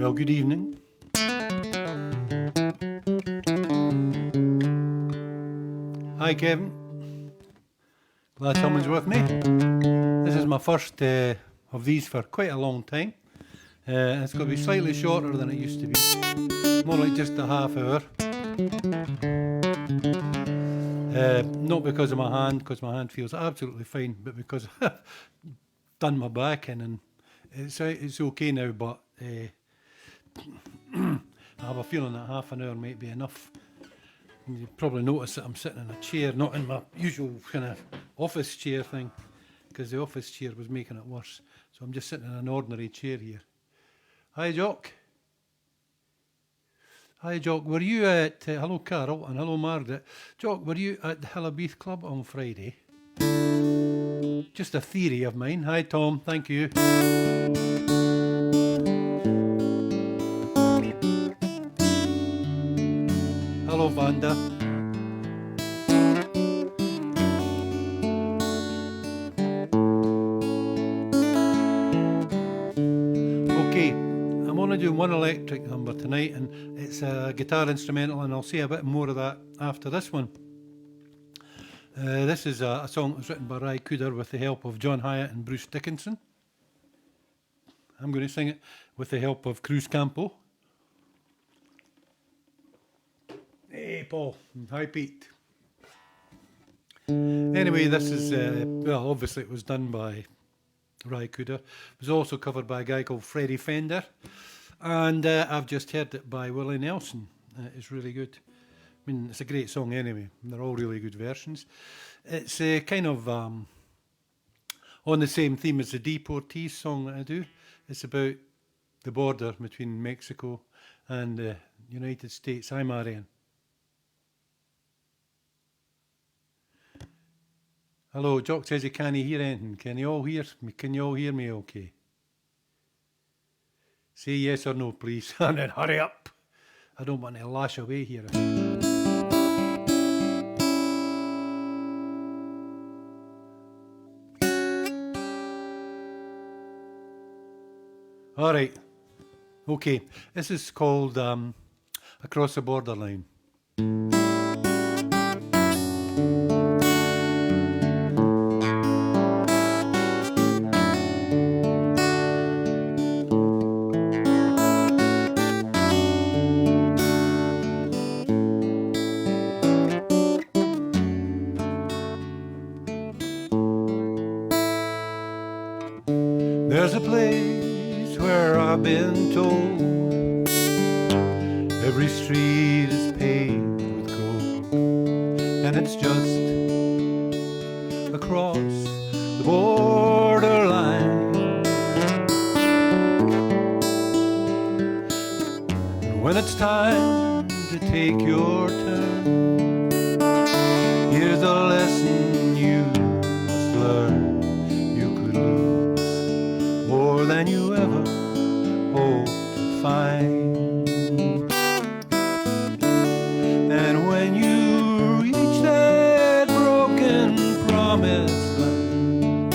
Well, good evening. Hi, Kevin. Glad someone's with me. This is my first of these for quite a long time. It's going to be slightly shorter than it used to be. More like just a half hour. Not because of my hand, because my hand feels absolutely fine, but because I've done my back in and it's okay now, but I have a feeling that half an hour might be enough. You probably notice that I'm sitting in a chair, not in my usual kind of office chair thing, because the office chair was making it worse. So I'm just sitting in an ordinary chair here. Hi, Jock. Hi, Jock. Were you at... hello, Carol, and hello, Margaret. Jock, were you at the Hillabeath Club on Friday? Just a theory of mine. Hi, Tom. Thank you. Hello, Vanda. Okay, I'm only doing one electric number tonight, and it's a guitar instrumental, and I'll say a bit more of that after this one. This is a song that was written by Ry Cooder with the help of John Hyatt and Bruce Dickinson. I'm going to sing it with the help of Cruz Campo. Hey, Paul. Hi, Pete. Anyway, this is, well, obviously it was done by Ry Cooder. It was also covered by a guy called Freddie Fender. And I've just heard it by Willie Nelson. It's really good. I mean, it's a great song anyway. They're all really good versions. It's kind of on the same theme as the Deportees song that I do. It's about the border between Mexico and the United States. Hi, Marian. Hello, Jock says he can't hear anything. Can you all hear me? Can you all hear me okay? Say yes or no, please. And then hurry up. I don't want to lash away here. All right. Okay. This is called Across the Borderline. There's a place where I've been told every street is paved with gold, and it's just across the borderline. And when it's time to take your turn, here's a lesson you must learn. More than you ever hope to find. And when you reach that broken promised land,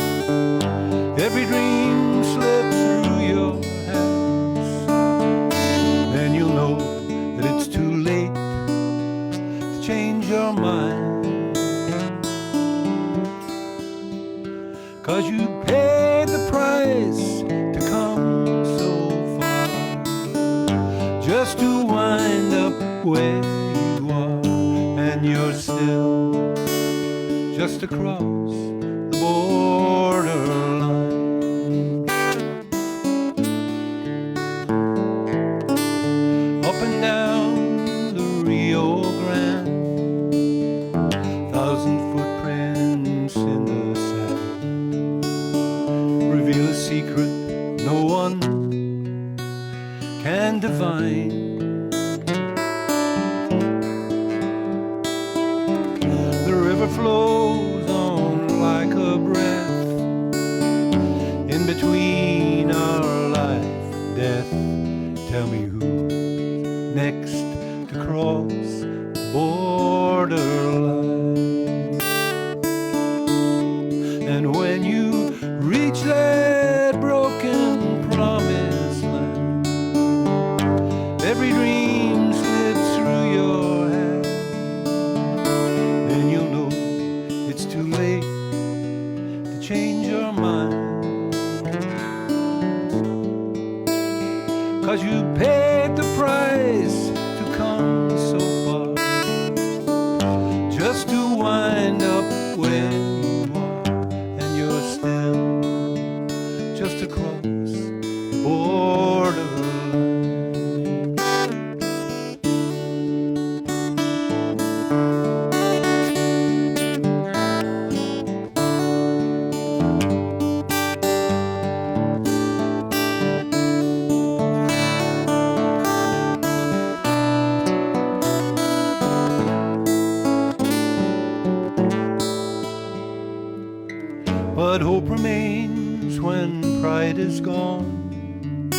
every dream slips through your hands, then you'll know that it's too late to change your mind. 'Cause you paid the price to come so far, just to wind up where you are, and you're still just across the borderline. Up and down the Rio Grande, 1,000 footprints in the sand reveal a secret no one can divine. The river flows on like a breath in between our life and death. Tell me who's next to cross the borderline. And when you reach that broken promised land, every dream slips through your hand, then you'll know it's too late to change your mind. 'Cause you paid the price to come so far, just to wind up where you are, and you're still just across the borderline. But hope remains when pride is gone,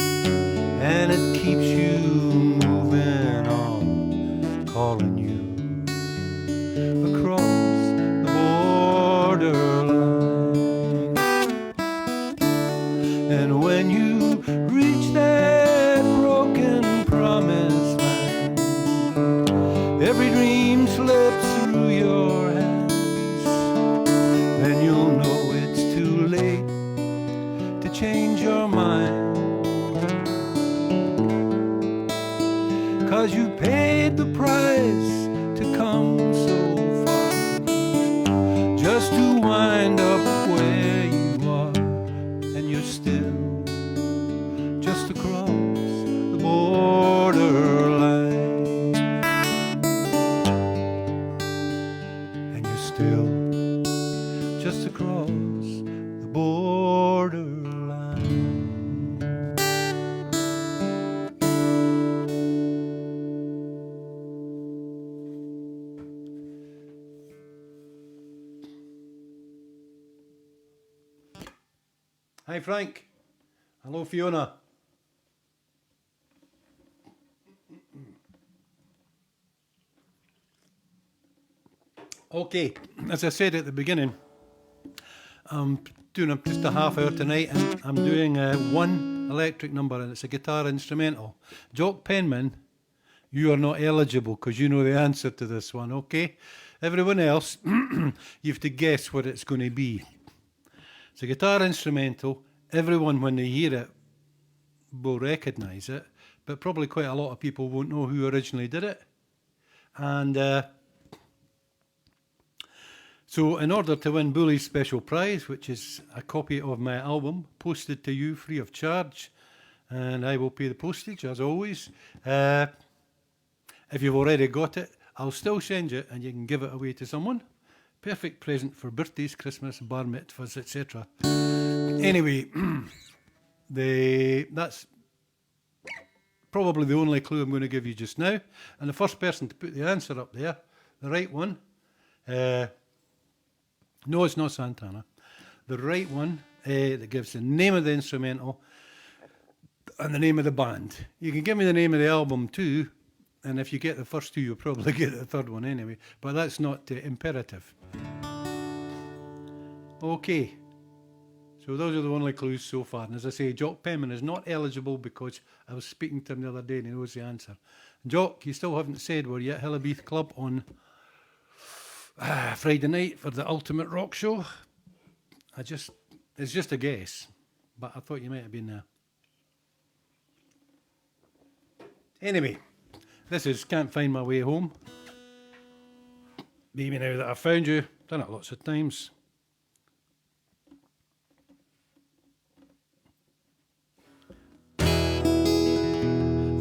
and it keeps you moving on, calling you across the borderline. And when you reach that broken promised land, every dream slips through your hands, then you'll know it's too late to change your mind. 'Cause you paid the price to come so far, just to wind up where you are, and you're still just across the borderline. And you're still just across the borderline. Hi Frank. Hello Fiona. Okay, as I said at the beginning, I'm doing just a half hour tonight, and I'm doing one electric number, and it's a guitar instrumental. Jock Penman, you are not eligible because you know the answer to this one, okay? Everyone else, you have to guess what it's going to be. It's a guitar instrumental. Everyone, when they hear it, will recognise it, but probably quite a lot of people won't know who originally did it. And so in order to win Bully's special prize, which is a copy of my album, posted to you free of charge, and I will pay the postage as always. If you've already got it, I'll still send you, and you can give it away to someone. Perfect present for birthdays, Christmas, bar mitzvahs, etc. Anyway, that's probably the only clue I'm going to give you just now. And the first person to put the answer up there, the right one, no, it's not Santana. The right one that gives the name of the instrumental and the name of the band. You can give me the name of the album too, and if you get the first two, you'll probably get the third one anyway. But that's not imperative. Okay. So those are the only clues so far. And as I say, Jock Penman is not eligible because I was speaking to him the other day and he knows the answer. Jock, you still haven't said were you at Hillabeath Club on Friday night for the Ultimate Rock Show? It's just a guess, but I thought you might have been there. Anyway, this is Can't Find My Way Home. Maybe now that I've found you, done it lots of times.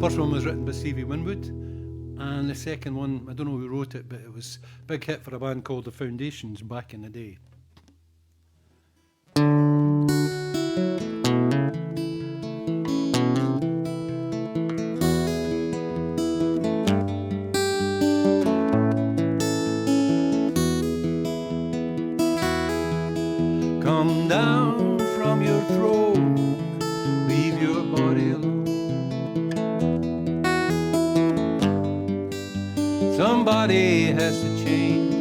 First one was written by Stevie Winwood, and the second one, I don't know who wrote it, but it was a big hit for a band called The Foundations back in the day. Come down from your throne, leave your body alone. Somebody has to change.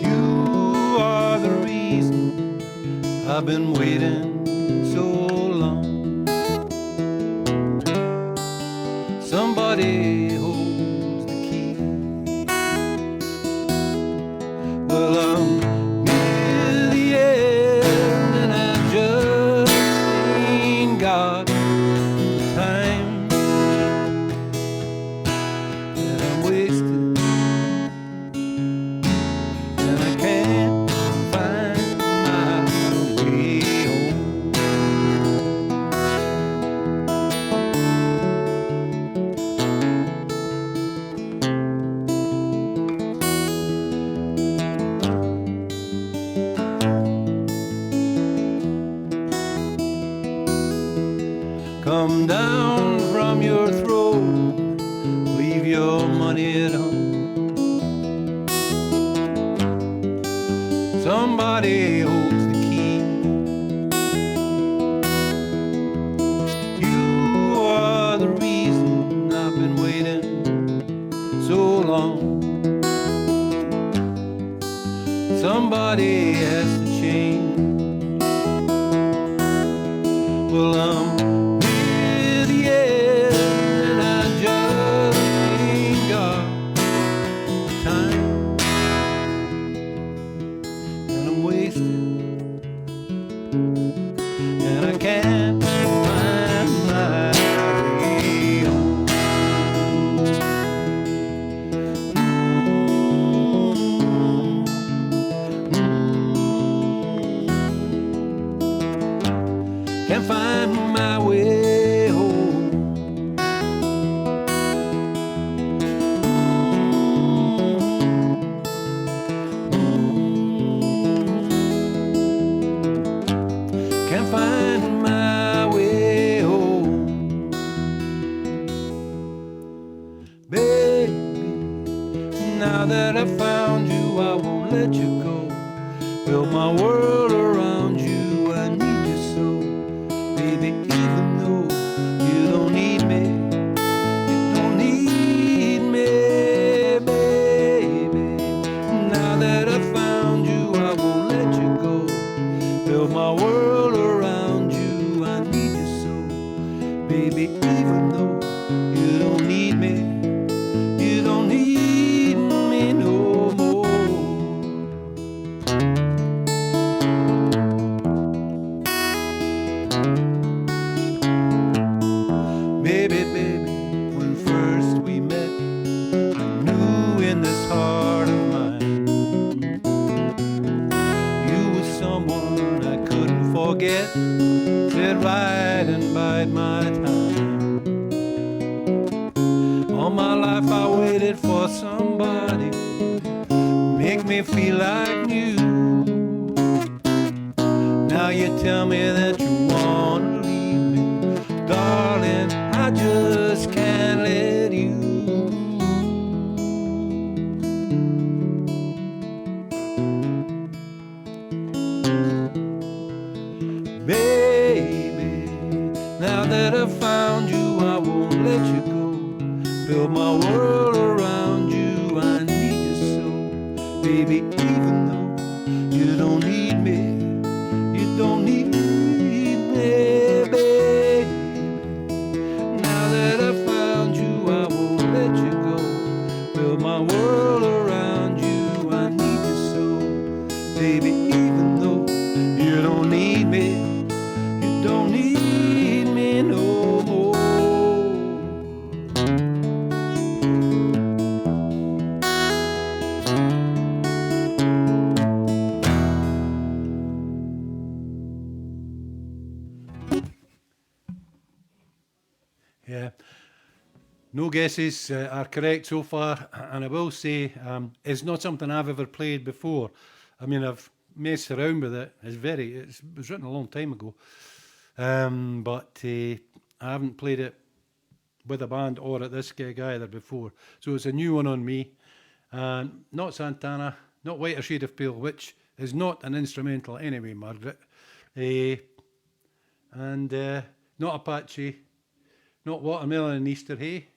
You are the reason I've been waiting so long. got time that I'm wasted, and I can't find my way home. Come down from your throne, leave your money at home. Somebody holds the key. You are the reason I've been waiting so long. Somebody has to change. Well, I'm with you, and I just ain't got time, and I'm wasted, and I can't find my way home. Can't find my way home. Can't find my way home. Baby, now that I found you, I won't let you go. Build my world around you, I need you so. Baby, even though you don't need me, you don't need me, baby. Now that I found you, I won't let you go. Build my world around you, I need you so. Baby, even though you don't need me, you don't need me no more. Baby, baby, when first we met, I knew in this heart of mine, you were someone I couldn't forget. Sit right and bide my time. All my life I waited for somebody make me feel like you. Now you tell me that you wanna leave me, darling, I just can't let you. Baby, now that I found you, I won't let you go. Build my world around you, I need you so. Baby, even though you don't need me, you don't need me, baby. Now that I found you, I won't let you go. Build my world around you, I need you so. Baby, even though you don't need me, you don't need me no more. Yeah, no guesses are correct so far, and I will say it's not something I've ever played before. I mean, I've messed around with it. It was written a long time ago, but I haven't played it with a band or at this gig either before. So it's a new one on me. Not Santana, not Whiter Shade of Pale, which is not an instrumental anyway, Margaret. And not Apache, not Watermelon and Easter Hay.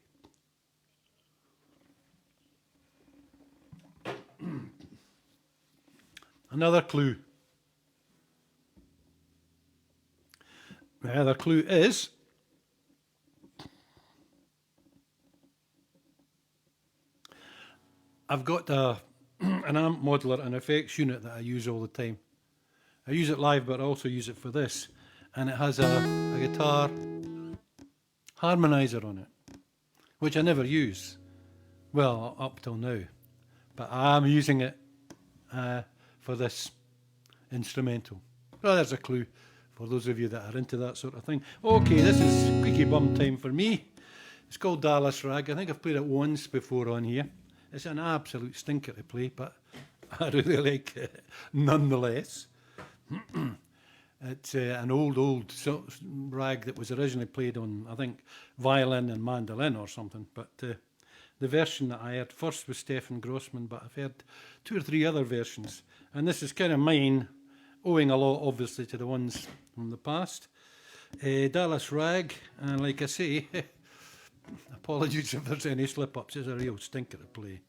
Another clue. The other clue is I've got an amp modeler and effects unit that I use all the time. I use it live, but I also use it for this. and it has a guitar harmonizer on it, which I never use, well, up till now, but I'm using it for this instrumental. Well, there's a clue for those of you that are into that sort of thing. Okay, this is squeaky bum time for me. It's called Dallas Rag. I think I've played it once before on here. It's an absolute stinker to play, but I really like it nonetheless. It's an old rag that was originally played on, I think, violin and mandolin or something. But the version that I heard first was Stefan Grossman, but I've heard 2 or 3 other versions. And this is kind of mine, owing a lot, obviously, to the ones from the past. Dallas Rag, and like I say, apologies if there's any slip-ups. It's a real stinker to play.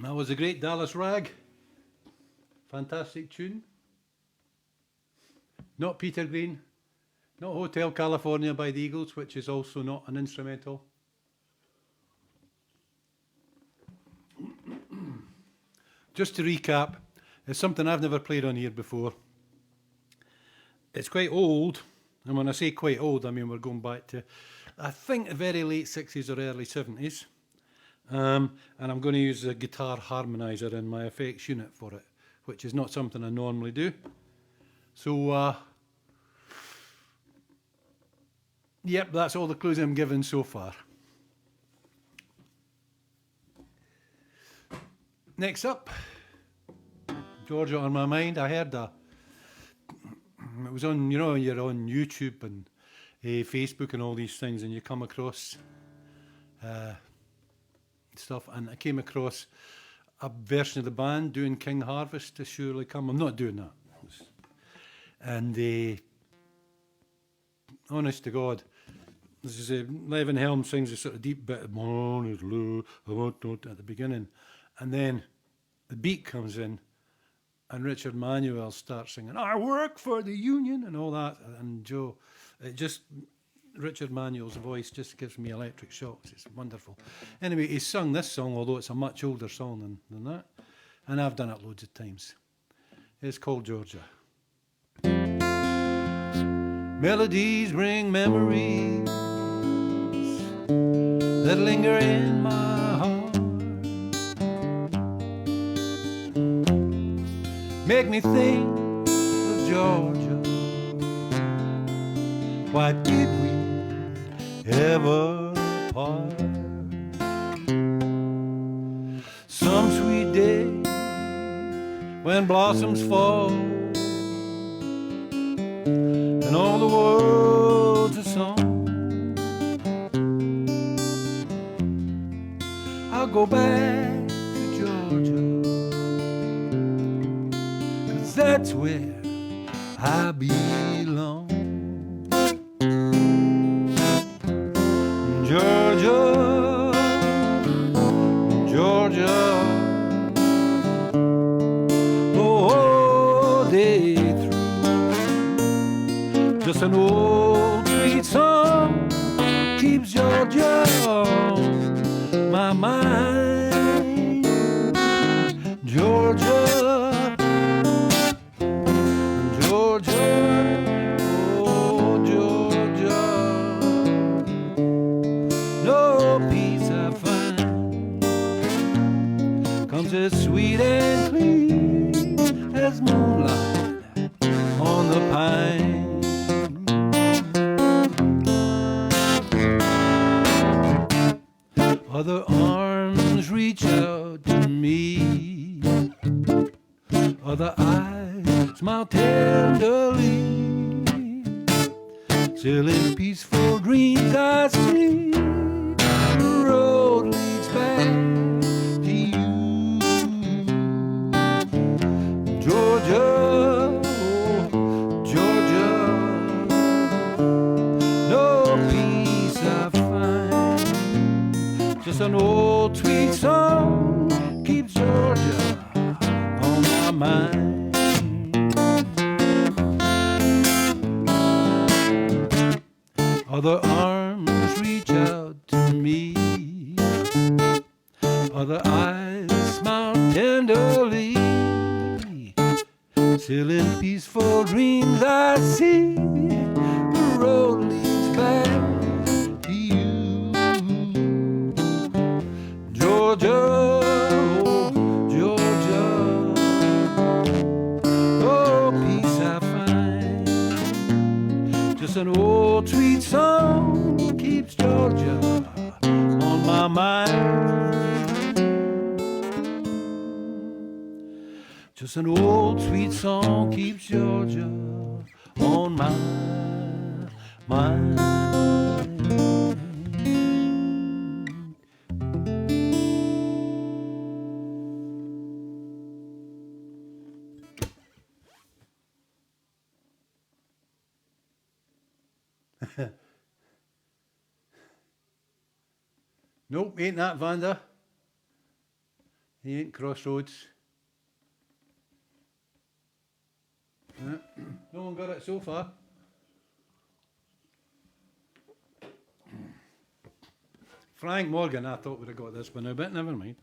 That was a great Dallas Rag. Fantastic tune. Not Peter Green, not Hotel California by the Eagles, which is also not an instrumental. Just to recap, it's something I've never played on here before. It's quite old, and when I say quite old, I mean we're going back to, I think, the very late 60s or early 70s. And I'm going to use a guitar harmonizer in my effects unit for it, which is not something I normally do. So, yep, that's all the clues I'm given so far. Next up, Georgia on my mind. I heard it was on, you know, you're on YouTube and Facebook and all these things, and you come across stuff, and I came across a version of the band doing King Harvest to Surely Come. I'm not doing that. And honest to God, this is Levin Helm sings a sort of deep bit of "Morn is low, I want not" at the beginning, and then the beat comes in, and Richard Manuel starts singing "I work for the union" and all that, and Joe, it just, Richard Manuel's voice just gives me electric shocks. It's wonderful. Anyway, he's sung this song, although it's a much older song than that, and I've done it loads of times. It's called Georgia. Melodies bring memories that linger in my heart. Make me think of Georgia. Why did we ever part? Some sweet day when blossoms fall and all the world's a song, I'll go back to Georgia, 'cause that's where I belong. Georgia, Georgia, oh, day through, just an old sweet song keeps Georgia on my mind. Georgia, Georgia, oh, Georgia, no peace I find comes as sweet and clean as moonlight on the pine. Other arms reach out to me, other eyes smile tenderly. Still in peaceful dreams I see the road leads back to you. Georgia, oh, Georgia, no peace I find, just an old sweet song keeps Georgia on my mind. Other arms reach out to me, other eyes smile tenderly. Still in peaceful dreams I see the road leads back to you. Georgia, oh, Georgia, oh, peace I find, just an old sweet song keeps Georgia on my mind. Just an old sweet song keeps Georgia on my mind. Nope, ain't that Vanda. He ain't Crossroads. No one got it so far. Frank Morgan, I thought would have got this by now, but never mind.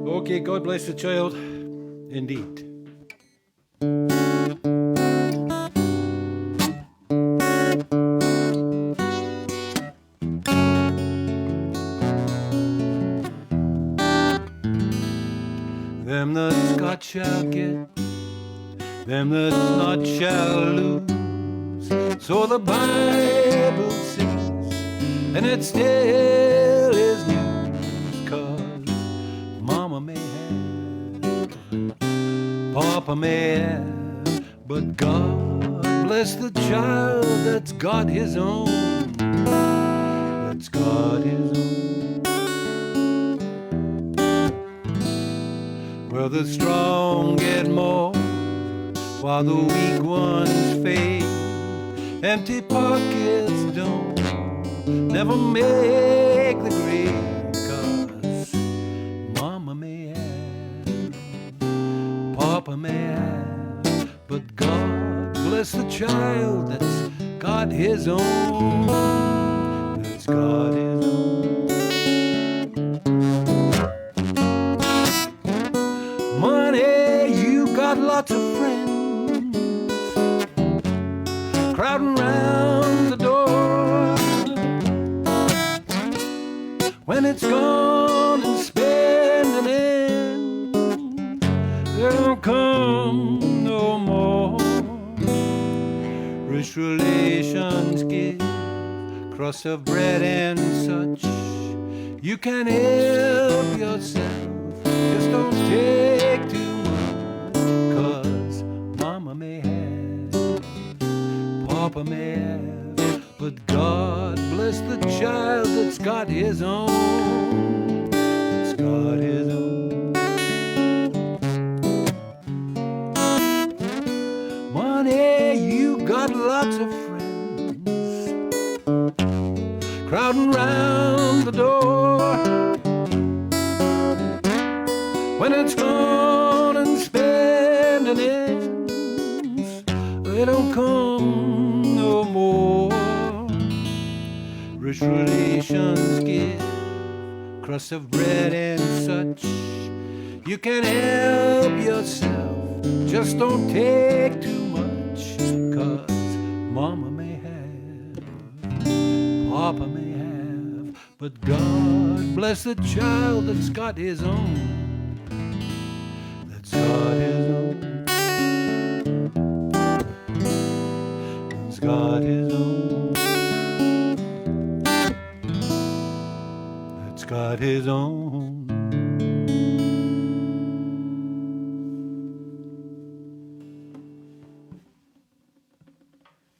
Okay, God bless the child. Indeed. Them that's got shall get, them that's not shall lose. So the Bible says, and it still is news, 'cause Mama may have, Papa may have, but God bless the child that's got his own, that's got his own. Well, the strong get more, while the weak ones fade. Empty pockets don't never make the grade, 'cause Mama may have, Papa may have, but God bless the child that's got his own, that's got his own. Money, you got lots of friends, rich relations give crust of bread and such. You can help yourself, just don't take too much, 'cause mama may have, papa may have, but God bless the child that's got his own, that's got his own. Money, you got lots of friends crowding round the door. When it's gone and spending ends, they don't come no more. Rich relations give crust of bread and such. You can help yourself, just don't take too much, 'cause mama may have, papa may have, but God bless the child that's got his own, that's got his own, that's got his own, that's got his own.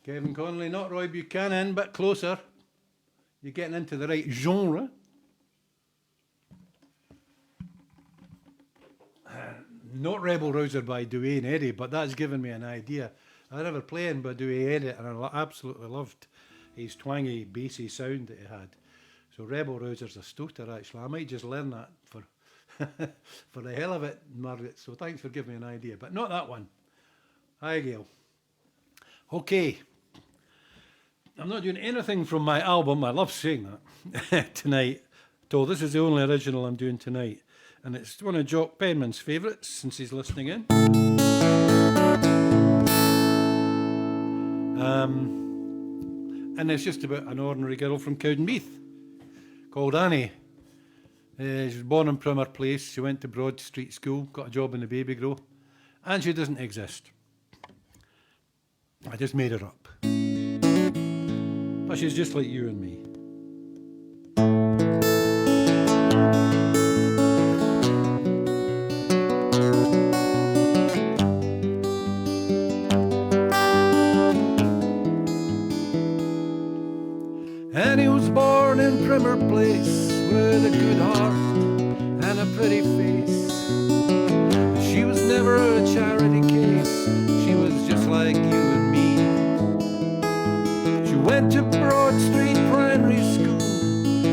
Kevin Connolly, not Roy Buchanan, but closer. You're getting into the right genre. Not Rebel Rouser by Duane Eddy, but that's given me an idea. I remember playing by Duane Eddy and I absolutely loved his twangy, bassy sound that he had. So Rebel Rouser's a stoter, actually. I might just learn that for for the hell of it, Margaret. So thanks for giving me an idea, but not that one. Hi, Gail. Okay. I'm not doing anything from my album. I love saying that tonight. So this is the only original I'm doing tonight. And it's one of Jock Penman's favourites, since he's listening in. And it's just about an ordinary girl from Cowdenbeath called Annie. She was born in Primmer Place. She went to Broad Street School, got a job in the baby grow, and she doesn't exist. I just made her up. But she's just like you and me. Annie was born in Primmer Place with a good heart and a pretty face. She was never a charity case. She was just like you and me. She went to Broad Street Primary School.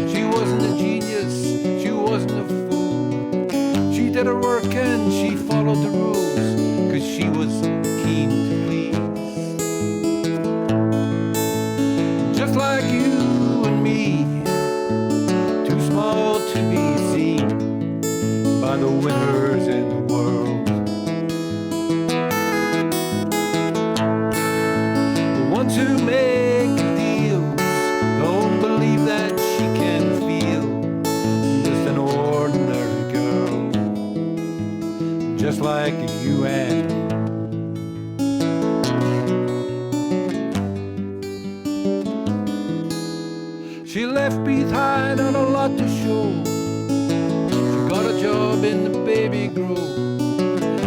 She wasn't a genius, she wasn't a fool. She did her work and she followed the rules, 'cause she was keen to please. Just like you and me, too small to be seen by the winners in the world. The ones who make deals don't believe that she can feel just an ordinary girl, just like you and me. She left behind on a lot to show. She got a job in the baby grow,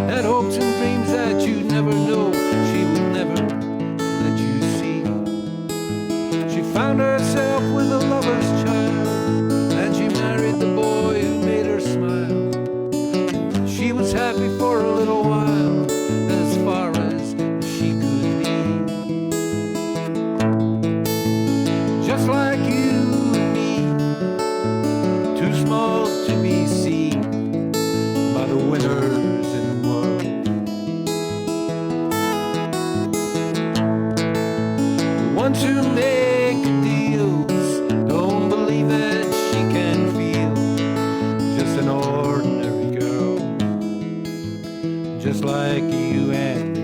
had hopes and dreams that you'd never know. She would never let you see. She found herself with a lover's child, and she married the boy who made her smile. She was happy for a little while, as far as she could be. Just like you, small to be seen by the winners in the world. The ones who make deals don't believe that she can feel just an ordinary girl, just like you and me.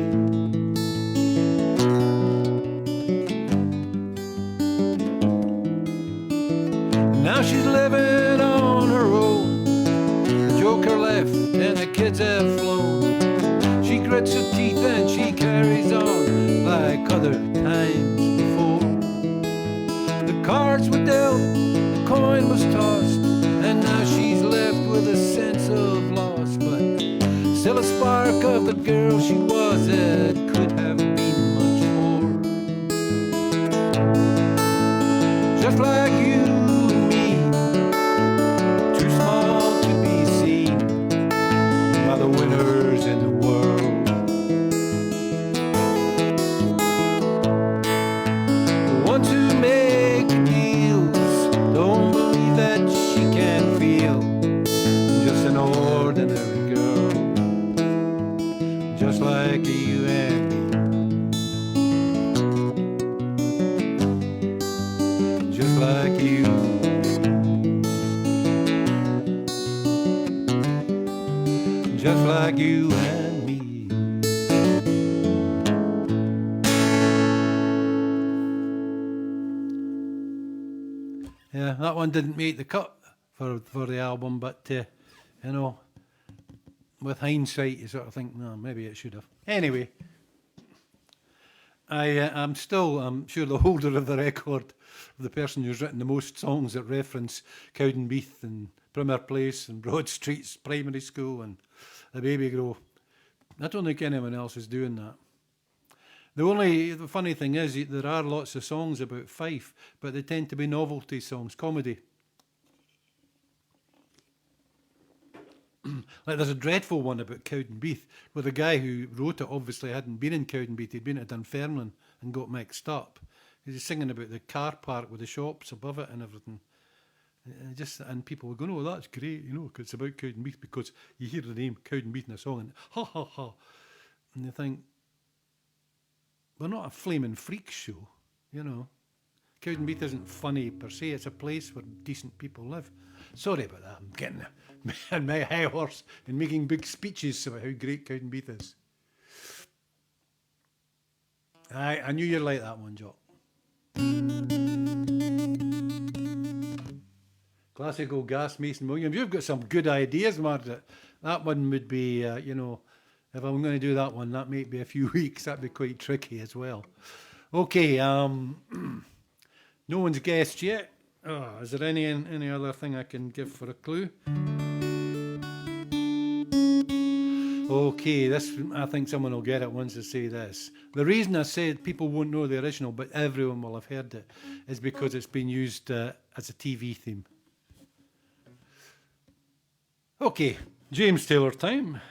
Now she's living on her own. The joker left and the kids have flown. She grits her teeth and she carries on like other times the girl she was, it could have been much more. Just like you and me, too small to be seen by the winners in the world. The ones who make deals don't believe that she can feel. Just an ordinary girl, just like you and me. Just like you. Just like you and me. Yeah, that one didn't make the cut for the album, but you know, with hindsight, you sort of think, no, maybe it should have. Anyway, I'm sure the holder of the record, the person who's written the most songs that reference Cowdenbeath and Primer Place and Broad Street's primary school and the Baby Grow. I don't think anyone else is doing that. The funny thing is, there are lots of songs about Fife, but they tend to be novelty songs, comedy. Like there's a dreadful one about Cowdenbeath, where the guy who wrote it obviously hadn't been in Cowdenbeath, he'd been at Dunfermline and got mixed up. He's singing about the car park with the shops above it and everything. And people were going, oh, that's great, you know, 'cause it's about Cowdenbeath, because you hear the name Cowdenbeath in a song and ha ha ha. And you think, we're not a flaming freak show, you know. Cowdenbeath isn't funny per se, it's a place where decent people live. Sorry about that, I'm getting on my high horse and making big speeches about how great Cowdenbeath is. I knew you'd like that one, Jock. Classical Gas, Mason Williams. You've got some good ideas, Margaret. That one would be, you know, if I'm going to do that one, that might be a few weeks. That'd be quite tricky as well. Okay, no one's guessed yet. Oh, is there any other thing I can give for a clue? Okay, this, I think someone will get it once I say this. The reason I said people won't know the original, but everyone will have heard it, is because it's been used as a TV theme. Okay, James Taylor time.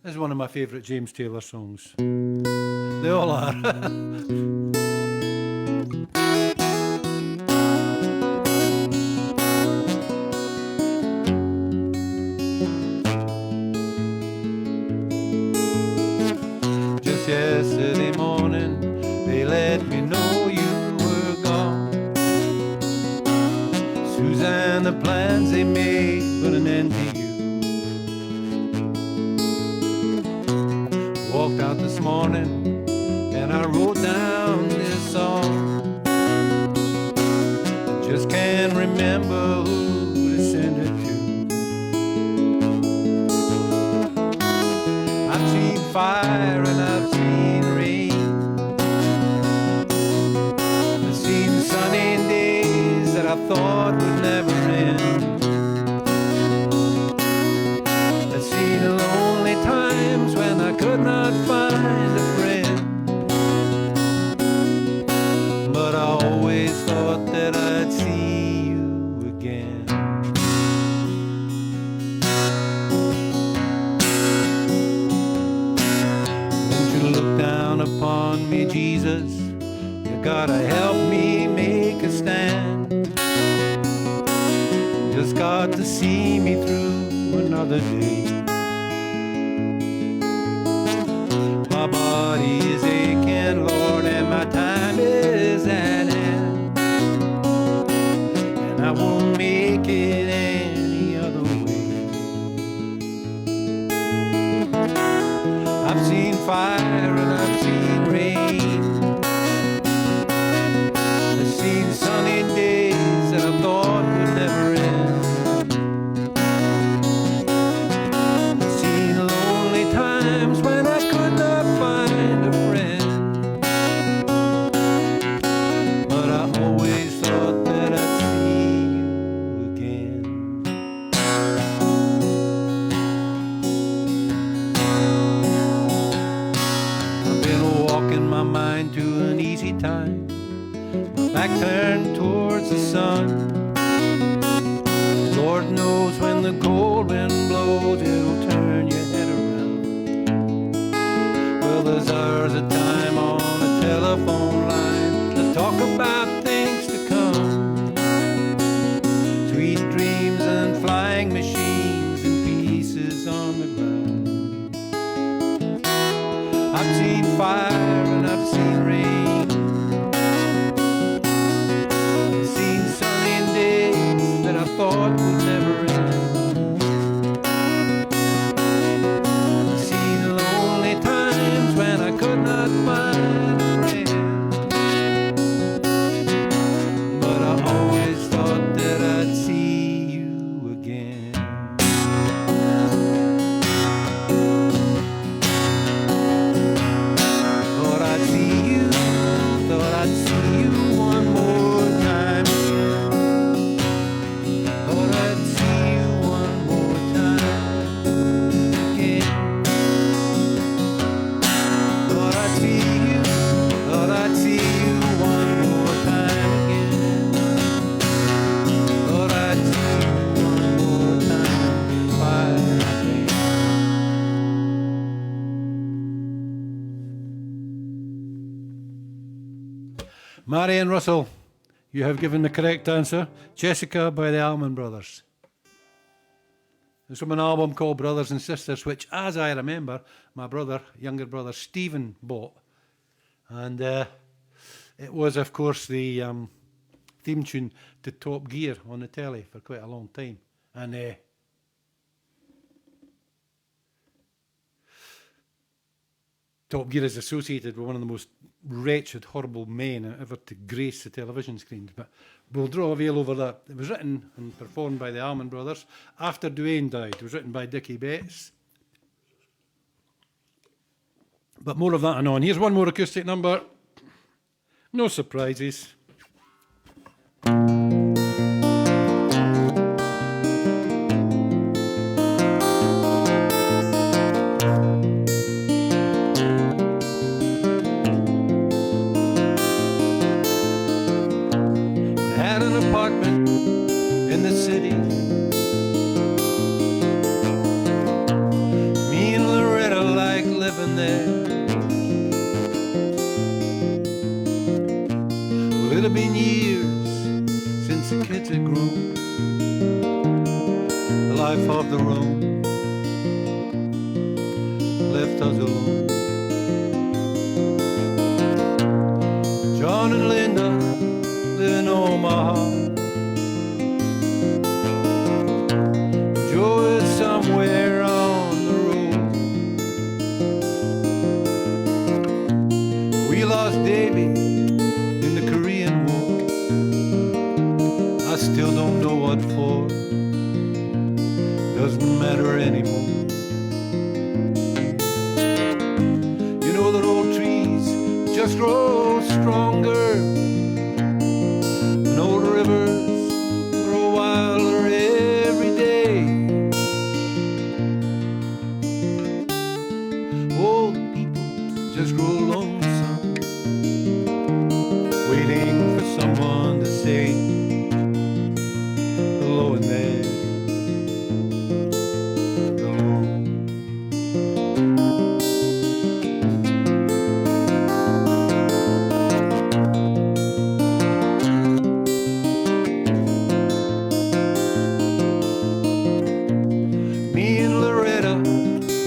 This is one of my favourite James Taylor songs. They all are. Just yesterday morning, they let me know you were gone. Suzanne, the plans they made put an end to you. Walked out this morning and I wrote down this song. Just can't remember who to send it to. I've seen fire and I've seen rain. I've seen sunny days that I thought would never end. I've seen lonely times when I could not find a friend. But I always thought that I'd see you again. Won't you look down upon me, Jesus? You gotta help me make a stand. Just got to see me through another day. My body is aching, Lord, and my time is at end. And I won't make it any other way. I've seen fire and I've seen rain. I've seen sunny days that I thought would never end. mind to an easy time, my back turned towards the sun. Lord knows when the cold wind blows, it'll turn your head around. Well, there's hours of time on a telephone line to talk about things to come, sweet dreams and flying machines and pieces on the ground. I've seen fire and I've seen rain, I've seen sunny days that I thought would never end. I've seen lonely times when I could not find a friend, but I always thought that I'd see you again. Thought I'd see you, thought I'd see you one more time again. Thought I'd see you one more time again. Thought I'd see you, thought I'd see you one more time again. Thought I'd see you one more time if I may. Marion Russell, you have given the correct answer. Jessica by the Allman Brothers. It's from an album called Brothers and Sisters, which, as I remember, my brother, younger brother Stephen, bought. And it was, of course, the theme tune to Top Gear on the telly for quite a long time. And Top Gear is associated with one of the most wretched, horrible men ever to grace the television screens. But we'll draw a veil over that. It was written and performed by the Allman Brothers after Duane died. It was written by Dickie Betts. But more of that anon. Here's one more acoustic number. No surprises. Had an apartment in the city. Me and Loretta like living there. Well, it had been years since the kids had grown. The life of the roam left us alone. John and Linda live in Omaha. Joe is somewhere on the road. We lost Davy in the Korean War. I still don't know what for. Doesn't matter anymore. You know that old trees just grow stronger, and old rivers grow wilder every day. Old people just grow lonesome, waiting for someone to say hello in there. Me and Loretta,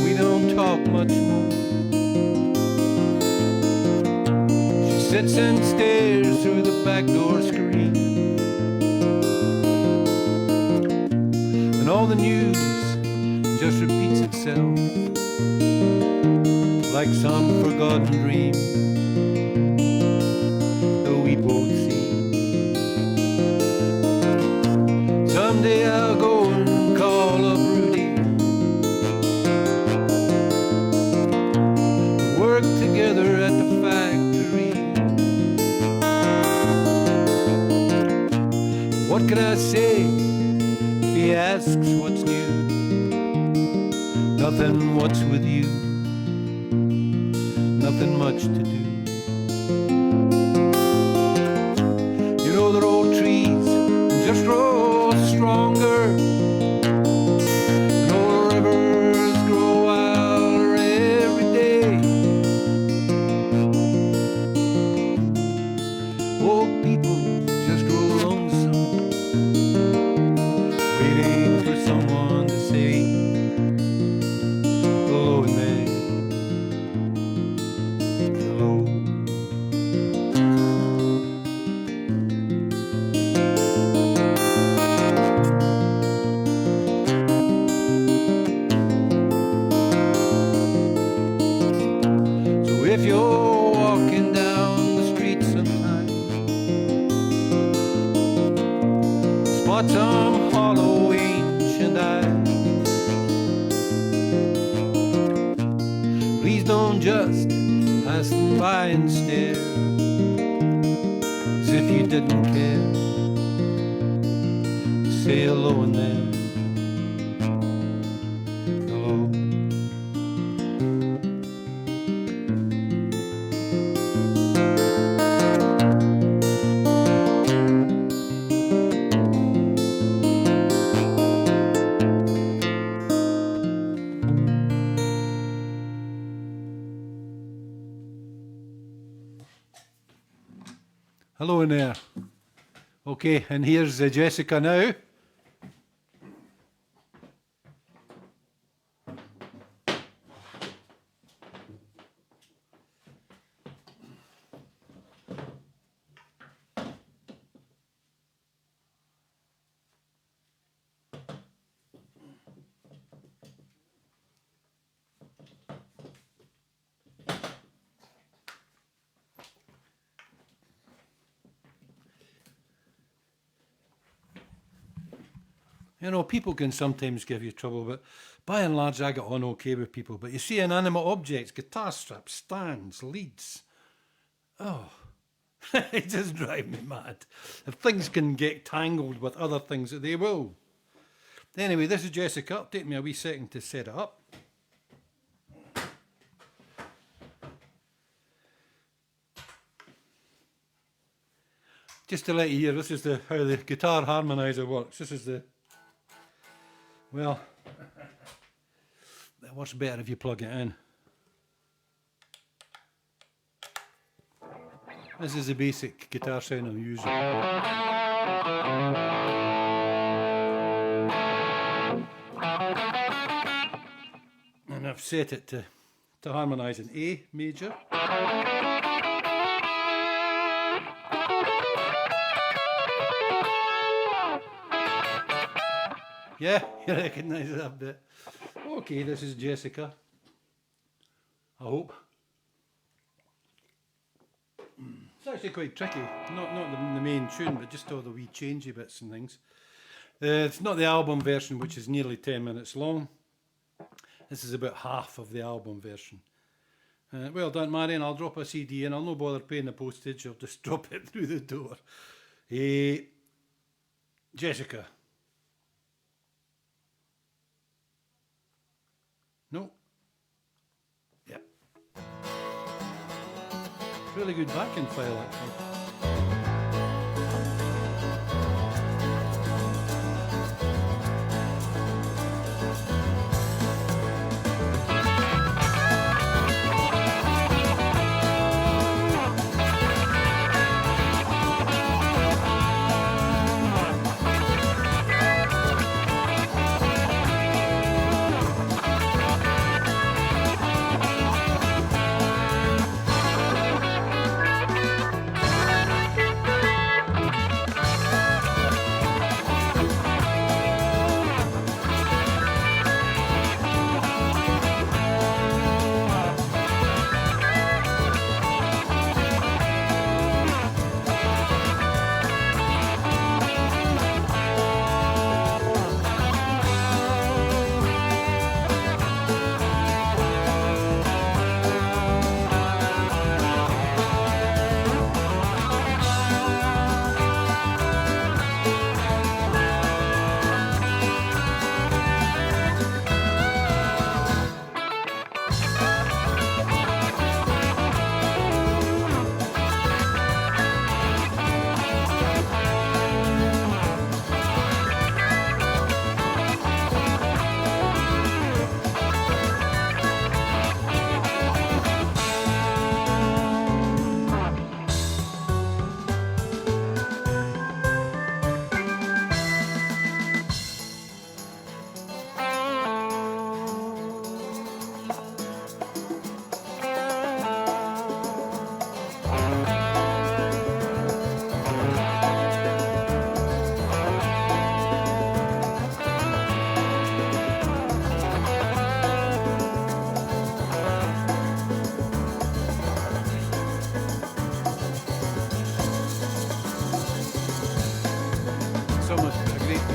we don't talk much more. She sits and stares through the back door screen, and all the news just repeats itself like some forgotten dream that we both seen. Someday I'll go and call up Rudy, work together at the factory. What can I say if he asks what's new? Nothing, what's with you? Nothing much to do. You know the old trees just grow stronger, and old rivers grow wilder every day. Old people just grow lonesome, waiting for someone to say hello in there, hello. So if you're walking down the street sometime, spot some hollow ancient eyes, please don't just pass them by and stare as if you didn't care. Say hello in there, hello. Hello in there. Okay, and here's Jessica now. You know, people can sometimes give you trouble, but by and large I get on okay with people. But you see inanimate objects, guitar straps, stands, leads. Oh, it just drives me mad. If things can get tangled with other things, they will. Anyway, this is Jessica. It'll take me a wee second to set it up. Just to let you hear, this is how the guitar harmonizer works. This is the... Well, it works better if you plug it in. This is the basic guitar sound I'm using. And I've set it to harmonise in A major. Yeah, you recognise that bit. Okay, this is Jessica. I hope. It's actually quite tricky. Not the main tune, but just all the wee changey bits and things. It's not the album version, which is nearly 10 minutes long. This is about half of the album version. Well done, Marion. I'll drop a CD and I'll no bother paying the postage. I'll just drop it through the door. Jessica. No. Yeah. Really good backing file, actually.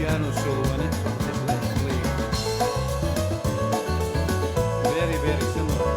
piano solo in it, so I'll just let it play. Very, very similar.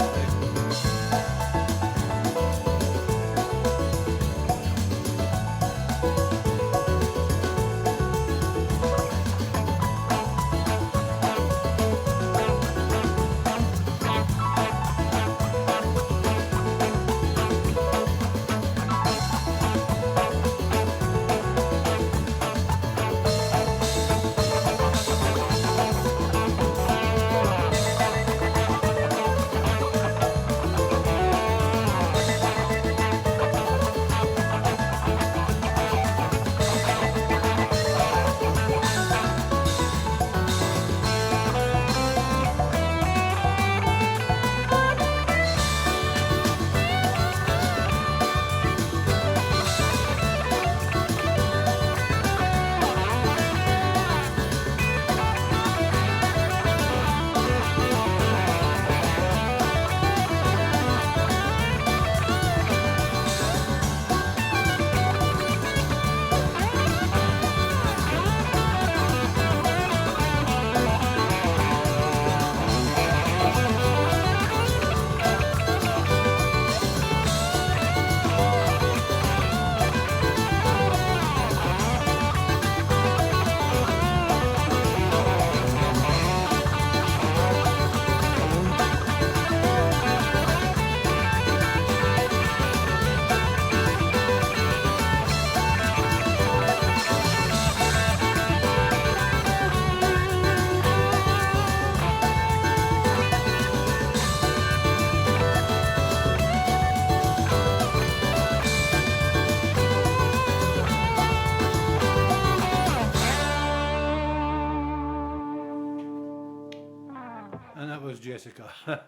And that was Jessica. Not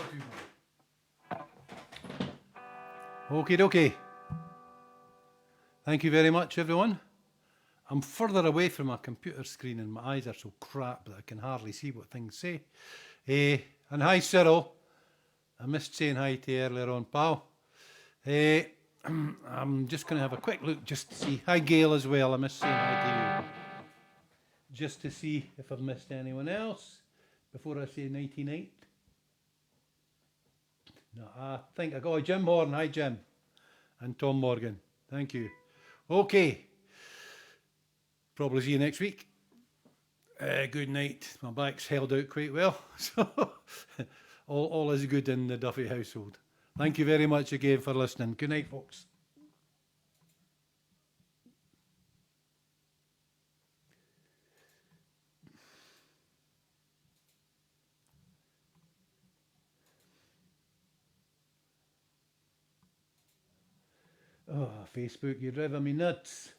too bad. Okie dokie. Thank you very much, everyone. I'm further away from my computer screen and my eyes are so crap that I can hardly see what things say. And hi, Cyril. I missed saying hi to you earlier on, pal. I'm just going to have a quick look just to see. Hi, Gail, as well. I missed saying hi to you. Just to see if I've missed anyone else before I say nighty-night. No, I think I got Jim Horn. Hi, Jim. And Tom Morgan. Thank you. Okay. Probably see you next week. Good night. My back's held out quite well. So all is good in the Duffy household. Thank you very much again for listening. Good night, folks. Oh, Facebook, you're driving me nuts.